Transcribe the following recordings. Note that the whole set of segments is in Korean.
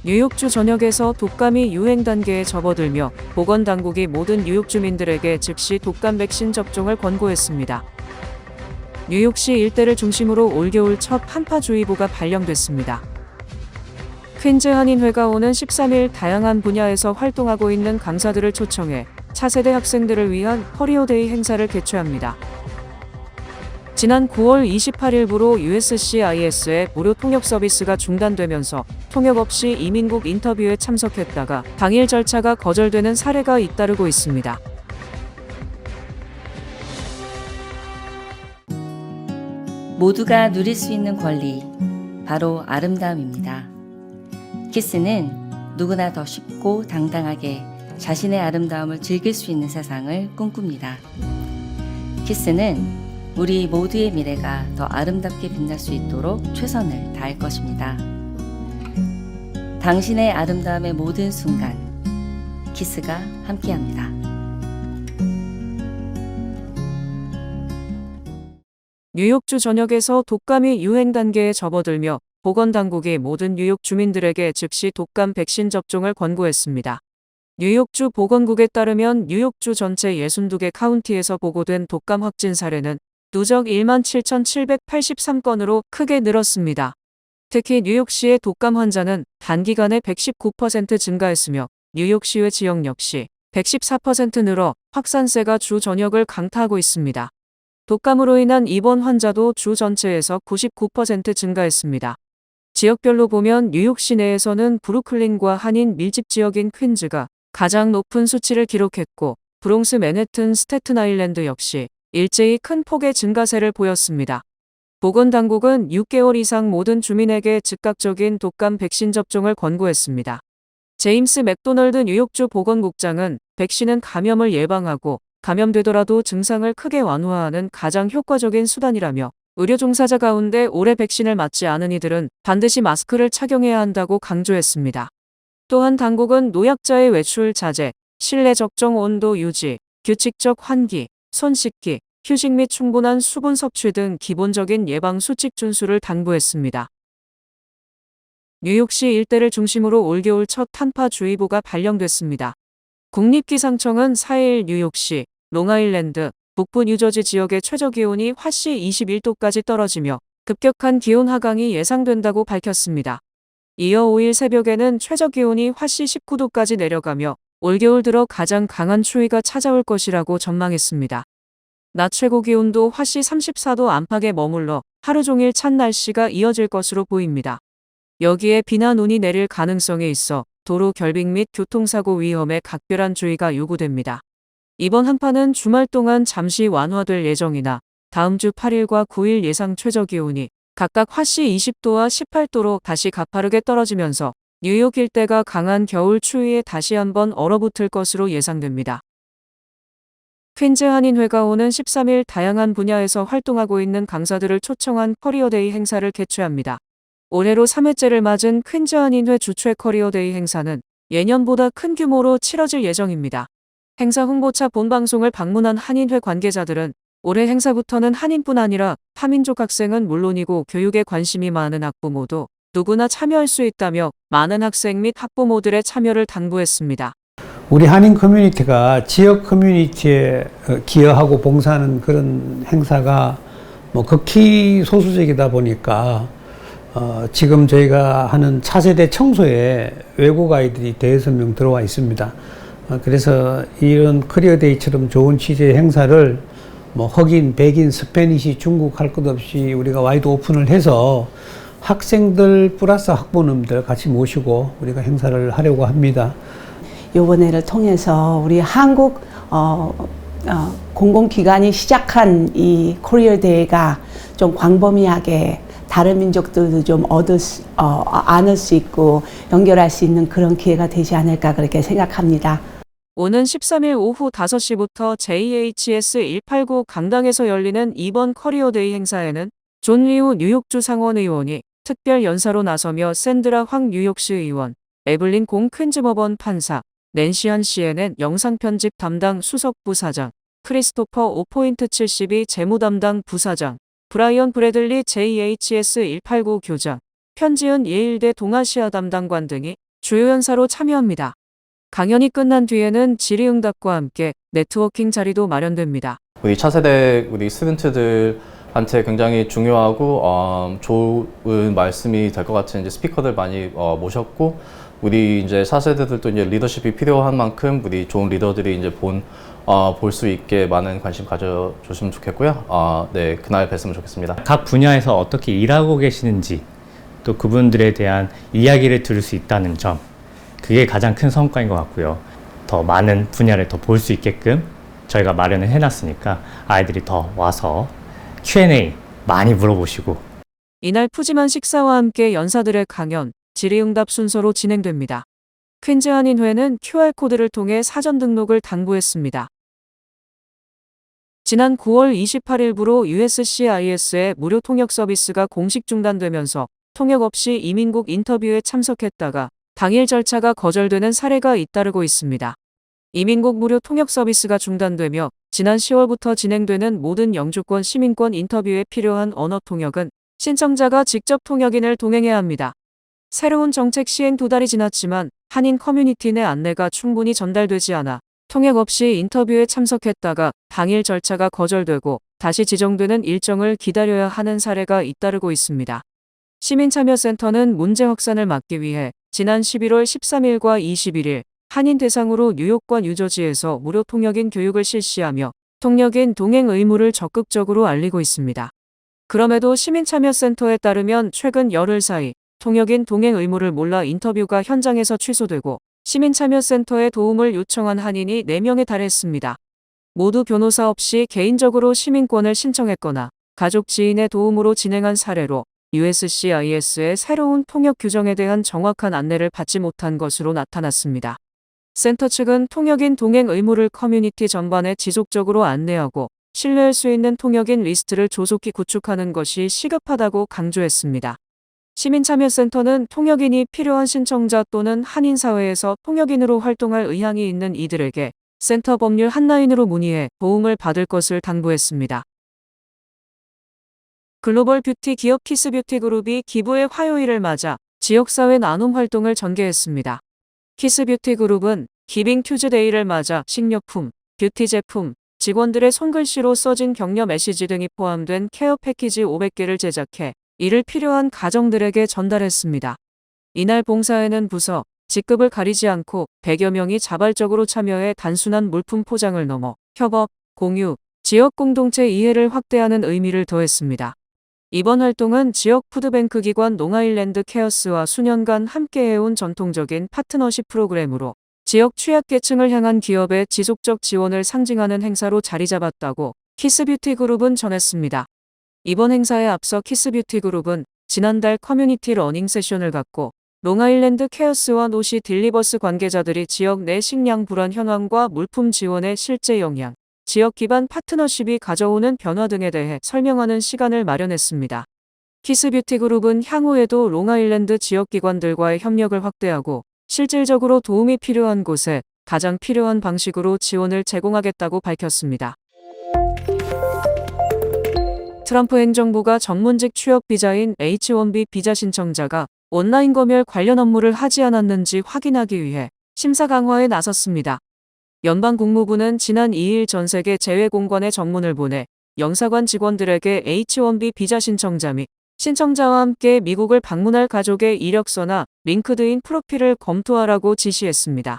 뉴욕주 전역에서 독감이 유행 단계에 접어들며 보건당국이 모든 뉴욕 주민들에게 즉시 독감 백신 접종을 권고했습니다. 뉴욕시 일대를 중심으로 올겨울 첫 한파주의보가 발령됐습니다. 퀸즈 한인회가 오는 13일 다양한 분야에서 활동하고 있는 강사들을 초청해 차세대 학생들을 위한 커리어데이 행사를 개최합니다. 지난 9월 28일부로 USCIS의 무료 통역 서비스가 중단되면서 통역 없이 이민국 인터뷰에 참석했다가 당일 절차가 거절되는 사례가 잇따르고 있습니다. 모두가 누릴 수 있는 권리, 바로 아름다움입니다. 키스는 누구나 더 쉽고 당당하게 자신의 아름다움을 즐길 수 있는 세상을 꿈꿉니다. 키스는 우리 모두의 미래가 더 아름답게 빛날 수 있도록 최선을 다할 것입니다. 당신의 아름다움의 모든 순간, 키스가 함께합니다. 뉴욕주 전역에서 독감이 유행 단계에 접어들며 보건당국이 모든 뉴욕 주민들에게 즉시 독감 백신 접종을 권고했습니다. 뉴욕주 보건국에 따르면 뉴욕주 전체 62개 카운티에서 보고된 독감 확진 사례는 누적 17,783건으로 크게 늘었습니다. 특히 뉴욕시의 독감 환자는 단기간에 119% 증가했으며 뉴욕시외 지역 역시 114% 늘어 확산세가 주 전역을 강타하고 있습니다. 독감으로 인한 입원 환자도 주 전체에서 99% 증가했습니다. 지역별로 보면 뉴욕 시내에서는 브루클린과 한인 밀집 지역인 퀸즈가 가장 높은 수치를 기록했고 브롱스, 맨해튼, 스태튼 아일랜드 역시 일제히 큰 폭의 증가세를 보였습니다. 보건당국은 6개월 이상 모든 주민에게 즉각적인 독감 백신 접종을 권고했습니다. 제임스 맥도널드 뉴욕주 보건국장은 백신은 감염을 예방하고 감염되더라도 증상을 크게 완화하는 가장 효과적인 수단이라며 의료 종사자 가운데 올해 백신을 맞지 않은 이들은 반드시 마스크를 착용해야 한다고 강조했습니다. 또한 당국은 노약자의 외출 자제, 실내 적정 온도 유지, 규칙적 환기, 손 씻기, 휴식 및 충분한 수분 섭취 등 기본적인 예방 수칙 준수를 당부했습니다. 뉴욕시 일대를 중심으로 올겨울 첫 한파주의보가 발령됐습니다. 국립기상청은 4일 뉴욕시, 롱아일랜드, 북부 뉴저지 지역의 최저기온이 화씨 21도까지 떨어지며 급격한 기온 하강이 예상된다고 밝혔습니다. 이어 5일 새벽에는 최저기온이 화씨 19도까지 내려가며 올겨울 들어 가장 강한 추위가 찾아올 것이라고 전망했습니다. 낮 최고 기온도 화씨 34도 안팎에 머물러 하루 종일 찬 날씨가 이어질 것으로 보입니다. 여기에 비나 눈이 내릴 가능성이 있어 도로 결빙 및 교통사고 위험에 각별한 주의가 요구됩니다. 이번 한파는 주말 동안 잠시 완화될 예정이나 다음 주 8일과 9일 예상 최저기온이 각각 화씨 20도와 18도로 다시 가파르게 떨어지면서 뉴욕 일대가 강한 겨울 추위에 다시 한번 얼어붙을 것으로 예상됩니다. 퀸즈 한인회가 오는 13일 다양한 분야에서 활동하고 있는 강사들을 초청한 커리어데이 행사를 개최합니다. 올해로 3회째를 맞은 퀸즈 한인회 주최 커리어데이 행사는 예년보다 큰 규모로 치러질 예정입니다. 행사 홍보차 본방송을 방문한 한인회 관계자들은 올해 행사부터는 한인뿐 아니라 타민족 학생은 물론이고 교육에 관심이 많은 학부모도 누구나 참여할 수 있다며 많은 학생 및 학부모들의 참여를 당부했습니다. 우리 한인 커뮤니티가 지역 커뮤니티에 기여하고 봉사하는 그런 행사가 극히 소수적이다 보니까 지금 저희가 하는 차세대 청소에 외국 아이들이 대여섯 명 들어와 있습니다. 그래서 이런 커리어데이처럼 좋은 취지의 행사를 흑인, 백인, 스페니시, 중국 할 것 없이 우리가 와이드 오픈을 해서 학생들 플러스 학부모님들 같이 모시고 우리가 행사를 하려고 합니다. 이번에를 통해서 우리 한국 공공기관이 시작한 이 코리어데이가 좀 광범위하게 다른 민족들도 좀 안을 수 있고 연결할 수 있는 그런 기회가 되지 않을까 그렇게 생각합니다. 오는 13일 오후 5시부터 JHS 189 강당에서 열리는 이번 커리어데이 행사에는 존 리우 뉴욕주 상원의원이 특별 연사로 나서며 샌드라 황 뉴욕시 의원, 에블린 공 퀸즈버번 판사, 낸시안 CNN 영상편집 담당 수석 부사장, 크리스토퍼 5.72 재무담당 부사장, 브라이언 브래들리 JHS 189 교장, 편지은 예일대 동아시아 담당관 등이 주요 연사로 참여합니다. 강연이 끝난 뒤에는 질의응답과 함께 네트워킹 자리도 마련됩니다. 우리 차세대 우리 스튜던트들한테 굉장히 중요하고 좋은 말씀이 될 것 같은 이제 스피커들 많이 모셨고, 우리 이제 차세대들도 이제 리더십이 필요한 만큼 우리 좋은 리더들이 이제 볼 수 있게 많은 관심 가져주시면 좋겠고요. 네, 그날 뵀으면 좋겠습니다. 각 분야에서 어떻게 일하고 계시는지, 또 그분들에 대한 이야기를 들을 수 있다는 점, 그게 가장 큰 성과인 것 같고요. 더 많은 분야를 더 볼 수 있게끔 저희가 마련을 해놨으니까 아이들이 더 와서 Q&A 많이 물어보시고. 이날 푸짐한 식사와 함께 연사들의 강연, 질의응답 순서로 진행됩니다. 퀸즈 한인회는 QR코드를 통해 사전 등록을 당부했습니다. 지난 9월 28일부로 USCIS의 무료 통역 서비스가 공식 중단되면서 통역 없이 이민국 인터뷰에 참석했다가 당일 절차가 거절되는 사례가 잇따르고 있습니다. 이민국 무료 통역 서비스가 중단되며 지난 10월부터 진행되는 모든 영주권 시민권 인터뷰에 필요한 언어 통역은 신청자가 직접 통역인을 동행해야 합니다. 새로운 정책 시행 2달이 지났지만 한인 커뮤니티 내 안내가 충분히 전달되지 않아 통역 없이 인터뷰에 참석했다가 당일 절차가 거절되고 다시 지정되는 일정을 기다려야 하는 사례가 잇따르고 있습니다. 시민참여센터는 문제 확산을 막기 위해 지난 11월 13일과 21일 한인 대상으로 뉴욕과 뉴저지에서 무료 통역인 교육을 실시하며 통역인 동행 의무를 적극적으로 알리고 있습니다. 그럼에도 시민참여센터에 따르면 최근 열흘 사이 통역인 동행 의무를 몰라 인터뷰가 현장에서 취소되고 시민참여센터에 도움을 요청한 한인이 4명에 달했습니다. 모두 변호사 없이 개인적으로 시민권을 신청했거나 가족 지인의 도움으로 진행한 사례로 USCIS의 새로운 통역 규정에 대한 정확한 안내를 받지 못한 것으로 나타났습니다. 센터 측은 통역인 동행 의무를 커뮤니티 전반에 지속적으로 안내하고 신뢰할 수 있는 통역인 리스트를 조속히 구축하는 것이 시급하다고 강조했습니다. 시민참여센터는 통역인이 필요한 신청자 또는 한인사회에서 통역인으로 활동할 의향이 있는 이들에게 센터 법률 한라인으로 문의해 도움을 받을 것을 당부했습니다. 글로벌 뷰티 기업 키스뷰티 그룹이 기부의 화요일을 맞아 지역사회 나눔 활동을 전개했습니다. 키스뷰티 그룹은 기빙 튜즈데이를 맞아 식료품, 뷰티 제품, 직원들의 손글씨로 써진 격려 메시지 등이 포함된 케어 패키지 500개를 제작해 이를 필요한 가정들에게 전달했습니다. 이날 봉사에는 부서, 직급을 가리지 않고 100여 명이 자발적으로 참여해 단순한 물품 포장을 넘어 협업, 공유, 지역 공동체 이해를 확대하는 의미를 더했습니다. 이번 활동은 지역 푸드뱅크 기관 롱아일랜드 케어스와 수년간 함께해온 전통적인 파트너십 프로그램으로 지역 취약계층을 향한 기업의 지속적 지원을 상징하는 행사로 자리 잡았다고 키스뷰티 그룹은 전했습니다. 이번 행사에 앞서 키스뷰티 그룹은 지난달 커뮤니티 러닝 세션을 갖고 롱아일랜드 케어스와 노시 딜리버스 관계자들이 지역 내 식량 불안 현황과 물품 지원의 실제 영향, 지역 기반 파트너십이 가져오는 변화 등에 대해 설명하는 시간을 마련했습니다. 키스뷰티 그룹은 향후에도 롱아일랜드 지역기관들과의 협력을 확대하고 실질적으로 도움이 필요한 곳에 가장 필요한 방식으로 지원을 제공하겠다고 밝혔습니다. 트럼프 행정부가 전문직 취업 비자인 H-1B 비자 신청자가 온라인 검열 관련 업무를 하지 않았는지 확인하기 위해 심사 강화에 나섰습니다. 연방국무부는 지난 2일 전 세계 재외공관에 정문을 보내 영사관 직원들에게 H-1B 비자 신청자 및 신청자와 함께 미국을 방문할 가족의 이력서나 링크드인 프로필을 검토하라고 지시했습니다.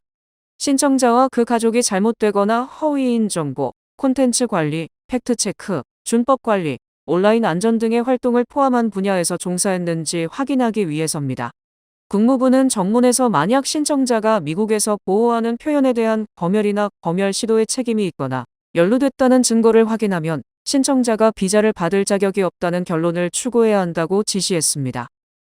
신청자와 그 가족이 잘못되거나 허위인 정보, 콘텐츠 관리, 팩트체크, 준법 관리, 온라인 안전 등의 활동을 포함한 분야에서 종사했는지 확인하기 위해서입니다. 국무부는 정문에서 만약 신청자가 미국에서 보호하는 표현에 대한 검열이나 검열 시도의 책임이 있거나 연루됐다는 증거를 확인하면 신청자가 비자를 받을 자격이 없다는 결론을 추구해야 한다고 지시했습니다.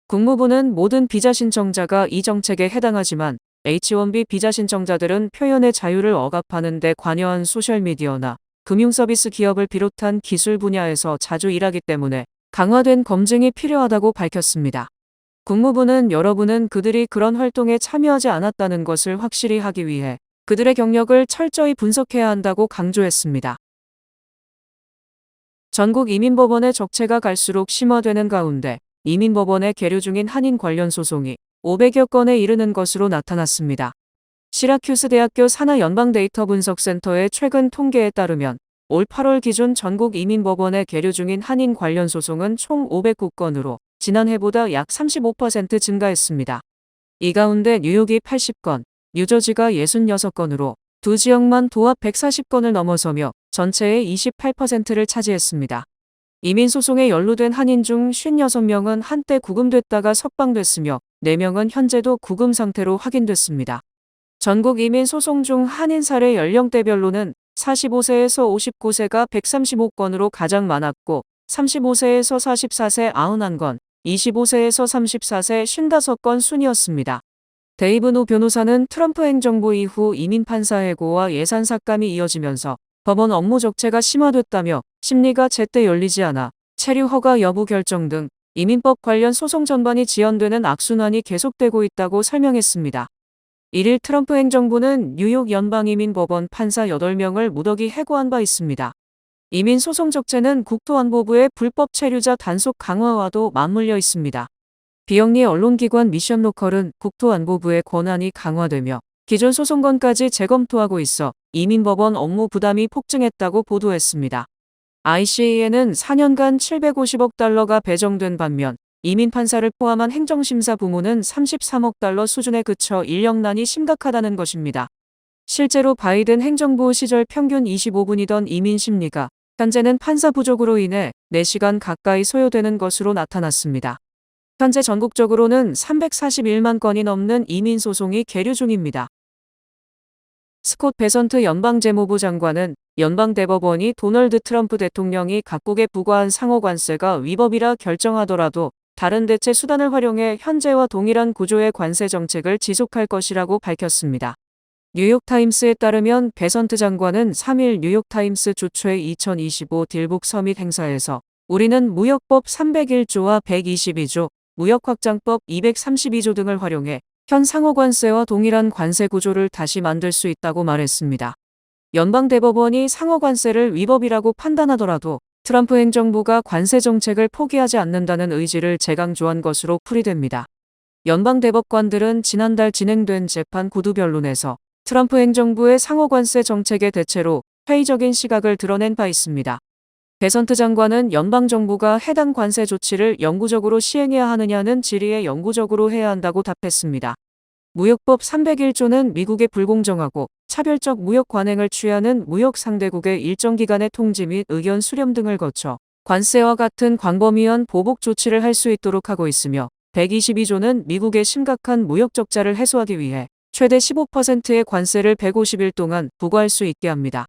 국무부는 모든 비자 신청자가 이 정책에 해당하지만 H-1B 비자 신청자들은 표현의 자유를 억압하는 데 관여한 소셜미디어나 금융서비스 기업을 비롯한 기술 분야에서 자주 일하기 때문에 강화된 검증이 필요하다고 밝혔습니다. 국무부는 여러분은 그들이 그런 활동에 참여하지 않았다는 것을 확실히 하기 위해 그들의 경력을 철저히 분석해야 한다고 강조했습니다. 전국 이민법원의 적체가 갈수록 심화되는 가운데 이민법원에 계류 중인 한인 관련 소송이 500여 건에 이르는 것으로 나타났습니다. 시라큐스 대학교 산하연방데이터분석센터의 최근 통계에 따르면 올 8월 기준 전국 이민법원에 계류 중인 한인 관련 소송은 총 509건으로 지난해보다 약 35% 증가했습니다. 이 가운데 뉴욕이 80건, 뉴저지가 66건으로 두 지역만 도합 140건을 넘어서며 전체의 28%를 차지했습니다. 이민 소송에 연루된 한인 중 56명은 한때 구금됐다가 석방됐으며 4명은 현재도 구금 상태로 확인됐습니다. 전국 이민 소송 중 한인 사례 연령대별로는 45세에서 59세가 135건으로 가장 많았고 35세에서 44세 91건, 25세에서 34세 55건 순이었습니다. 데이브 노 변호사는 트럼프 행정부 이후 이민 판사 해고와 예산 삭감이 이어지면서 법원 업무 적체가 심화됐다며 심리가 제때 열리지 않아 체류 허가 여부 결정 등 이민법 관련 소송 전반이 지연되는 악순환이 계속되고 있다고 설명했습니다. 1일 트럼프 행정부는 뉴욕 연방이민법원 판사 8명을 무더기 해고한 바 있습니다. 이민 소송 적체는 국토안보부의 불법 체류자 단속 강화와도 맞물려 있습니다. 비영리 언론기관 미션 로컬은 국토안보부의 권한이 강화되며 기존 소송건까지 재검토하고 있어 이민법원 업무 부담이 폭증했다고 보도했습니다. ICAN은 4년간 750억 달러가 배정된 반면 이민 판사를 포함한 행정심사 부문은 33억 달러 수준에 그쳐 인력난이 심각하다는 것입니다. 실제로 바이든 행정부 시절 평균 25분이던 이민 심리가 현재는 판사 부족으로 인해 4시간 가까이 소요되는 것으로 나타났습니다. 현재 전국적으로는 341만 건이 넘는 이민 소송이 계류 중입니다. 스콧 베선트 연방재무부 장관은 연방대법원이 도널드 트럼프 대통령이 각국에 부과한 상호관세가 위법이라 결정하더라도 다른 대체 수단을 활용해 현재와 동일한 구조의 관세 정책을 지속할 것이라고 밝혔습니다. 뉴욕타임스에 따르면 베선트 장관은 3일 뉴욕타임스 주최 2025 딜북 서밋 행사에서 우리는 무역법 301조와 122조, 무역확장법 232조 등을 활용해 현 상호관세와 동일한 관세 구조를 다시 만들 수 있다고 말했습니다. 연방대법원이 상호관세를 위법이라고 판단하더라도 트럼프 행정부가 관세 정책을 포기하지 않는다는 의지를 재강조한 것으로 풀이됩니다. 연방대법관들은 지난달 진행된 재판 구두변론에서 트럼프 행정부의 상호관세 정책의 대체로 회의적인 시각을 드러낸 바 있습니다. 베선트 장관은 연방정부가 해당 관세 조치를 영구적으로 시행해야 하느냐는 질의에 영구적으로 해야 한다고 답했습니다. 무역법 301조는 미국의 불공정하고 차별적 무역 관행을 취하는 무역 상대국의 일정 기간의 통지 및 의견 수렴 등을 거쳐 관세와 같은 광범위한 보복 조치를 할 수 있도록 하고 있으며 122조는 미국의 심각한 무역 적자를 해소하기 위해 최대 15%의 관세를 150일 동안 부과할 수 있게 합니다.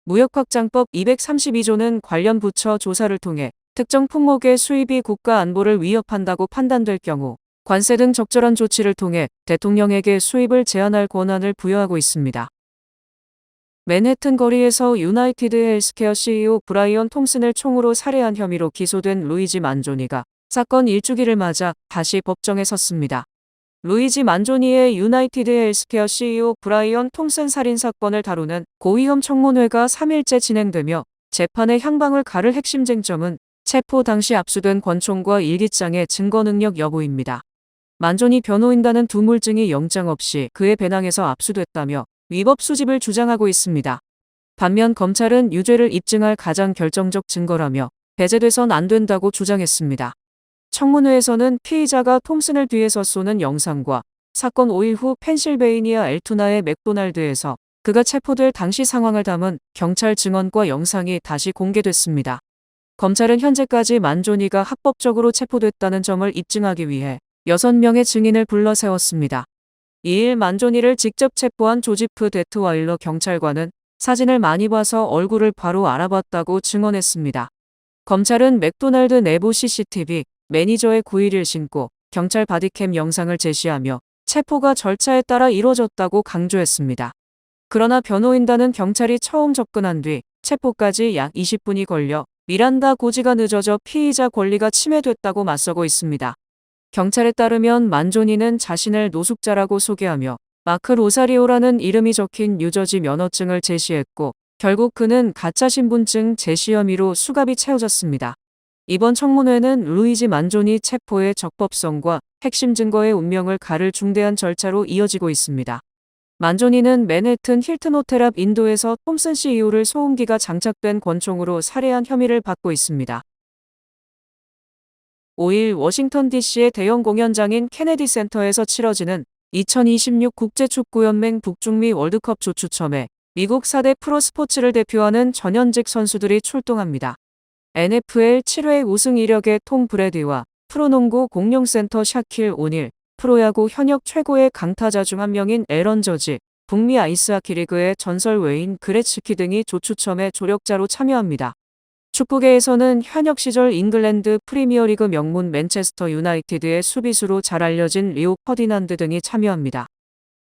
무역확장법 232조는 관련 부처 조사를 통해 특정 품목의 수입이 국가 안보를 위협한다고 판단될 경우 관세 등 적절한 조치를 통해 대통령에게 수입을 제한할 권한을 부여하고 있습니다. 맨해튼 거리에서 유나이티드 헬스케어 CEO 브라이언 톰슨을 총으로 살해한 혐의로 기소된 루이지 만조니가 사건 1주기를 맞아 다시 법정에 섰습니다. 루이지 만조니의 유나이티드 헬스케어 CEO 브라이언 톰슨 살인 사건을 다루는 고위험 청문회가 3일째 진행되며 재판의 향방을 가를 핵심 쟁점은 체포 당시 압수된 권총과 일기장의 증거 능력 여부입니다. 만조니 변호인단은 두물증이 영장 없이 그의 배낭에서 압수됐다며 위법 수집을 주장하고 있습니다. 반면 검찰은 유죄를 입증할 가장 결정적 증거라며 배제돼선 안 된다고 주장했습니다. 청문회에서는 피의자가 톰슨을 뒤에서 쏘는 영상과 사건 5일 후 펜실베이니아 엘투나의 맥도날드에서 그가 체포될 당시 상황을 담은 경찰 증언과 영상이 다시 공개됐습니다. 검찰은 현재까지 만조니가 합법적으로 체포됐다는 점을 입증하기 위해 6명의 증인을 불러 세웠습니다. 2일 만조니를 직접 체포한 조지프 데트와일러 경찰관은 사진을 많이 봐서 얼굴을 바로 알아봤다고 증언했습니다. 검찰은 맥도날드 내부 CCTV, 매니저의 911 신고, 경찰 바디캠 영상을 제시하며 체포가 절차에 따라 이뤄졌다고 강조했습니다. 그러나 변호인단은 경찰이 처음 접근한 뒤 체포까지 약 20분이 걸려 미란다 고지가 늦어져 피의자 권리가 침해됐다고 맞서고 있습니다. 경찰에 따르면 만조니는 자신을 노숙자라고 소개하며 마크 로사리오라는 이름이 적힌 뉴저지 면허증을 제시했고 결국 그는 가짜 신분증 제시 혐의로 수갑이 채워졌습니다. 이번 청문회는 루이지 만조니 체포의 적법성과 핵심 증거의 운명을 가를 중대한 절차로 이어지고 있습니다. 만조니는 맨해튼 힐튼 호텔 앞 인도에서 톰슨 CEO를 소음기가 장착된 권총으로 살해한 혐의를 받고 있습니다. 5일 워싱턴 DC의 대형 공연장인 케네디 센터에서 치러지는 2026 국제축구연맹 북중미 월드컵 조추첨에 미국 4대 프로스포츠를 대표하는 전현직 선수들이 출동합니다. NFL 7회 우승 이력의 톰 브래디와 프로농구 공룡센터 샤킬 오닐, 프로야구 현역 최고의 강타자 중 한 명인 에런 저지, 북미 아이스하키 리그의 전설 웨인 그레츠키 등이 조추첨에 조력자로 참여합니다. 축구계에서는 현역 시절 잉글랜드 프리미어리그 명문 맨체스터 유나이티드의 수비수로 잘 알려진 리오 퍼디난드 등이 참여합니다.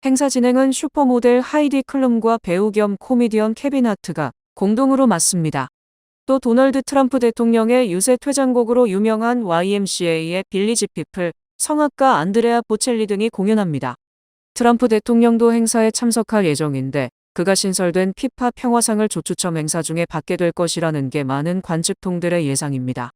행사 진행은 슈퍼모델 하이디 클룸과 배우 겸 코미디언 케빈 하트가 공동으로 맡습니다. 또 도널드 트럼프 대통령의 유세 퇴장곡으로 유명한 YMCA의 빌리지 피플, 성악가 안드레아 보첼리 등이 공연합니다. 트럼프 대통령도 행사에 참석할 예정인데 그가 신설된 피파 평화상을 조추첨 행사 중에 받게 될 것이라는 게 많은 관측통들의 예상입니다.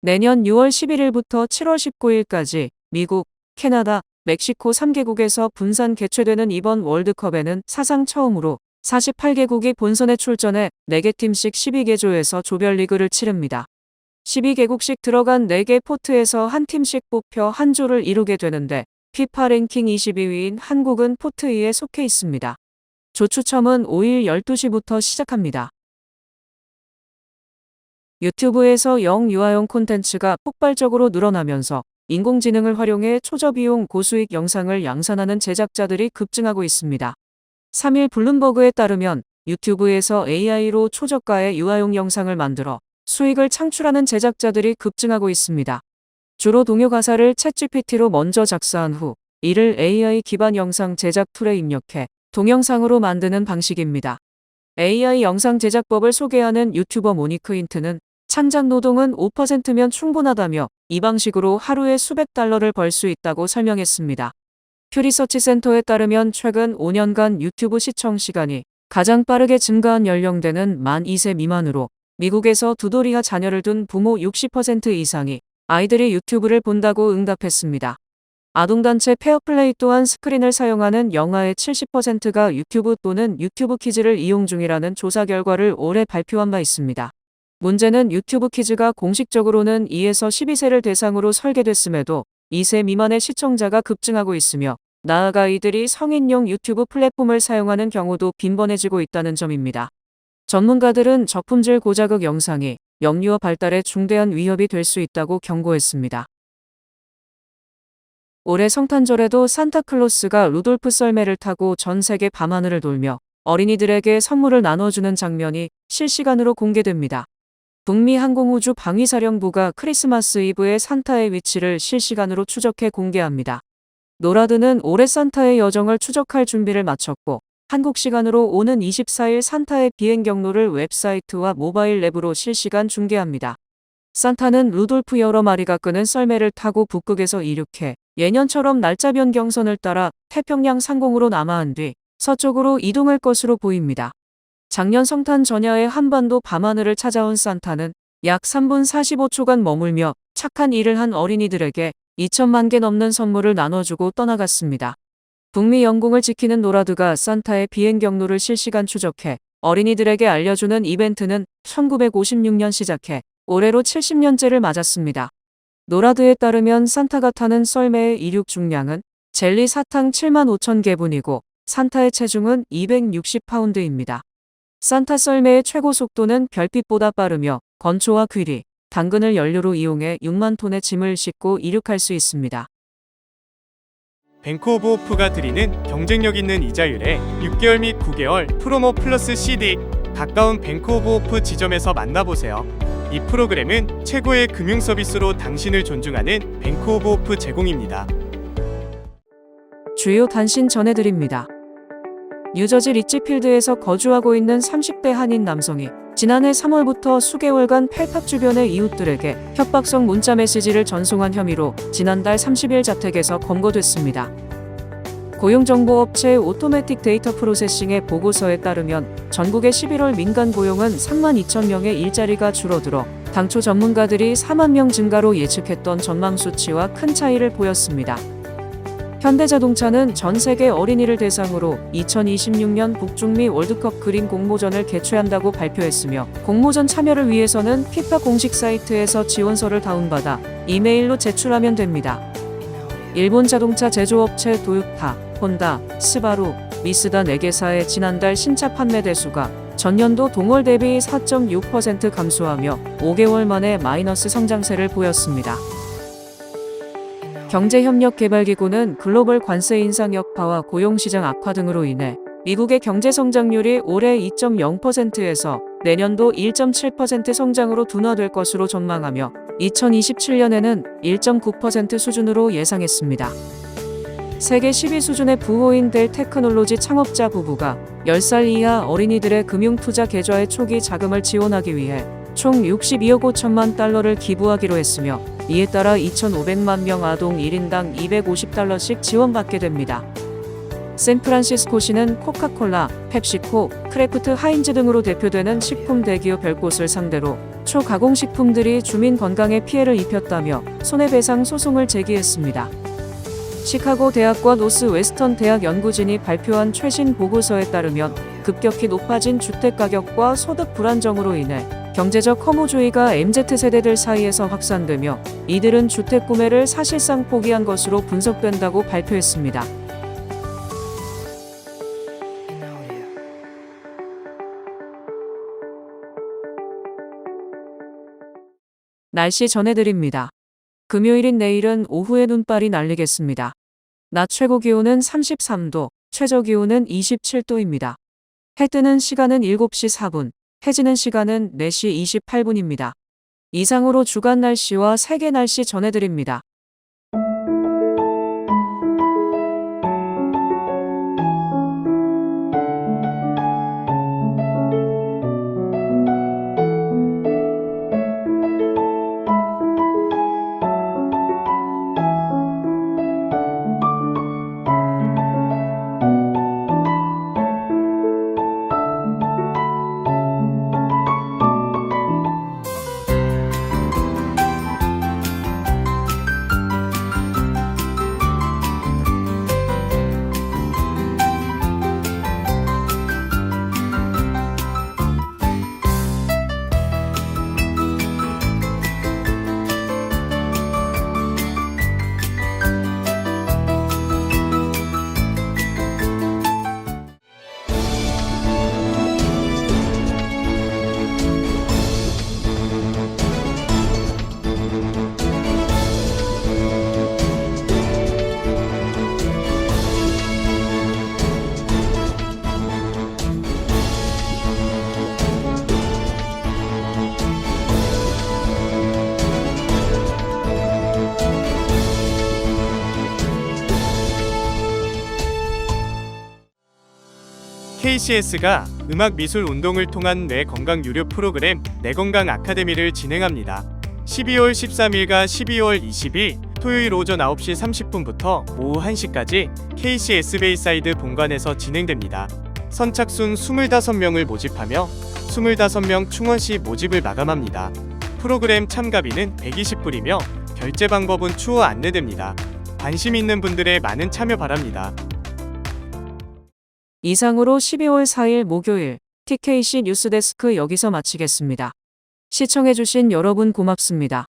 내년 6월 11일부터 7월 19일까지 미국, 캐나다, 멕시코 3개국에서 분산 개최되는 이번 월드컵에는 사상 처음으로 48개국이 본선에 출전해 4개 팀씩 12개 조에서 조별리그를 치릅니다. 12개국씩 들어간 4개 포트에서 한 팀씩 뽑혀 한 조를 이루게 되는데 피파 랭킹 22위인 한국은 포트 2에 속해 있습니다. 조추첨은 5일 12시부터 시작합니다. 유튜브에서 영유아용 콘텐츠가 폭발적으로 늘어나면서 인공지능을 활용해 초저비용 고수익 영상을 양산하는 제작자들이 급증하고 있습니다. 3일 블룸버그에 따르면 유튜브에서 AI로 초저가의 유아용 영상을 만들어 수익을 창출하는 제작자들이 급증하고 있습니다. 주로 동요 가사를 챗GPT로 먼저 작사한 후 이를 AI 기반 영상 제작 툴에 입력해 동영상으로 만드는 방식입니다. AI 영상 제작법을 소개하는 유튜버 모니크 힌트는 창작 노동은 5%면 충분하다며 이 방식으로 하루에 수백 달러를 벌 수 있다고 설명했습니다. 퓨리서치 센터에 따르면 최근 5년간 유튜브 시청 시간이 가장 빠르게 증가한 연령대는 만 2세 미만으로 미국에서 두돌이와 자녀를 둔 부모 60% 이상이 아이들이 유튜브를 본다고 응답했습니다. 아동단체 페어플레이 또한 스크린을 사용하는 영아의 70%가 유튜브 또는 유튜브 키즈를 이용 중이라는 조사 결과를 올해 발표한 바 있습니다. 문제는 유튜브 키즈가 공식적으로는 2에서 12세를 대상으로 설계됐음에도 2세 미만의 시청자가 급증하고 있으며 나아가 이들이 성인용 유튜브 플랫폼을 사용하는 경우도 빈번해지고 있다는 점입니다. 전문가들은 저품질 고자극 영상이 영유아 발달에 중대한 위협이 될 수 있다고 경고했습니다. 올해 성탄절에도 산타클로스가 루돌프 썰매를 타고 전 세계 밤하늘을 돌며 어린이들에게 선물을 나눠주는 장면이 실시간으로 공개됩니다. 북미 항공우주 방위사령부가 크리스마스 이브의 산타의 위치를 실시간으로 추적해 공개합니다. 노라드는 올해 산타의 여정을 추적할 준비를 마쳤고 한국 시간으로 오는 24일 산타의 비행 경로를 웹사이트와 모바일 앱으로 실시간 중계합니다. 산타는 루돌프 여러 마리가 끄는 썰매를 타고 북극에서 이륙해 예년처럼 날짜 변경선을 따라 태평양 상공으로 남하한 뒤 서쪽으로 이동할 것으로 보입니다. 작년 성탄 전야에 한반도 밤하늘을 찾아온 산타는 약 3분 45초간 머물며 착한 일을 한 어린이들에게 2천만 개 넘는 선물을 나눠주고 떠나갔습니다. 북미 영공을 지키는 노라드가 산타의 비행 경로를 실시간 추적해 어린이들에게 알려주는 이벤트는 1956년 시작해 올해로 70년째를 맞았습니다. 노라드에 따르면 산타가 타는 썰매의 이륙 중량은 젤리 사탕 7만 5천 개분이고 산타의 체중은 260파운드입니다. 산타 썰매의 최고 속도는 별빛보다 빠르며 건초와 귀리, 당근을 연료로 이용해 6만 톤의 짐을 싣고 이륙할 수 있습니다. 뱅크 오브 호프가 드리는 경쟁력 있는 이자율에 6개월 및 9개월 프로모 플러스 CD 가까운 뱅크 오브 호프 지점에서 만나보세요. 이 프로그램은 최고의 금융 서비스로 당신을 존중하는 뱅크 오브 호프 제공입니다. 주요 단신 전해드립니다. 뉴저지 리치필드에서 거주하고 있는 30대 한인 남성이 지난해 3월부터 수개월간 펠팍 주변의 이웃들에게 협박성 문자 메시지를 전송한 혐의로 지난달 30일 자택에서 검거됐습니다. 고용정보업체 오토매틱 데이터 프로세싱의 보고서에 따르면 전국의 11월 민간 고용은 3만 2천 명의 일자리가 줄어들어 당초 전문가들이 4만 명 증가로 예측했던 전망 수치와 큰 차이를 보였습니다. 현대자동차는 전 세계 어린이를 대상으로 2026년 북중미 월드컵 그림 공모전을 개최한다고 발표했으며 공모전 참여를 위해서는 피파 공식 사이트에서 지원서를 다운받아 이메일로 제출하면 됩니다. 일본 자동차 제조업체 도요타, 혼다, 스바루, 미쓰다 4개사의 지난달 신차 판매 대수가 전년도 동월 대비 4.6% 감소하며 5개월 만에 마이너스 성장세를 보였습니다. 경제협력개발기구는 글로벌 관세 인상 여파와 고용시장 악화 등으로 인해 미국의 경제 성장률이 올해 2.0%에서 내년도 1.7% 성장으로 둔화될 것으로 전망하며 2027년에는 1.9% 수준으로 예상했습니다. 세계 10위 수준의 부호인 델 테크놀로지 창업자 부부가 10살 이하 어린이들의 금융투자 계좌의 초기 자금을 지원하기 위해 총 62억 5천만 달러를 기부하기로 했으며 이에 따라 2,500만 명 아동 1인당 250달러씩 지원받게 됩니다. 샌프란시스코시는 코카콜라, 펩시코, 크래프트 하인즈 등으로 대표되는 식품 대기업 10곳을 상대로 초가공식품들이 주민 건강에 피해를 입혔다며 손해배상 소송을 제기했습니다. 시카고 대학과 노스웨스턴 대학 연구진이 발표한 최신 보고서에 따르면 급격히 높아진 주택가격과 소득 불안정으로 인해 경제적 허무주의가 MZ세대들 사이에서 확산되며 이들은 주택 구매를 사실상 포기한 것으로 분석된다고 발표했습니다. 날씨 전해드립니다. 금요일인 내일은 오후에 눈발이 날리겠습니다. 낮 최고 기온은 33도, 최저 기온은 27도입니다. 해 뜨는 시간은 7시 4분, 해 지는 시간은 4시 28분입니다. 이상으로 주간 날씨와 세계 날씨 전해드립니다. KCS가 음악 미술 운동을 통한 뇌 건강 유료 프로그램 뇌건강 아카데미를 진행합니다. 12월 13일과 12월 20일 토요일 오전 9시 30분부터 오후 1시까지 KCS 베이사이드 본관에서 진행됩니다. 선착순 25명을 모집하며 25명 충원 시 모집을 마감합니다. 프로그램 참가비는 120불이며 결제 방법은 추후 안내됩니다. 관심 있는 분들의 많은 참여 바랍니다. 이상으로 12월 4일 목요일 TKC 뉴스데스크 여기서 마치겠습니다. 시청해주신 여러분 고맙습니다.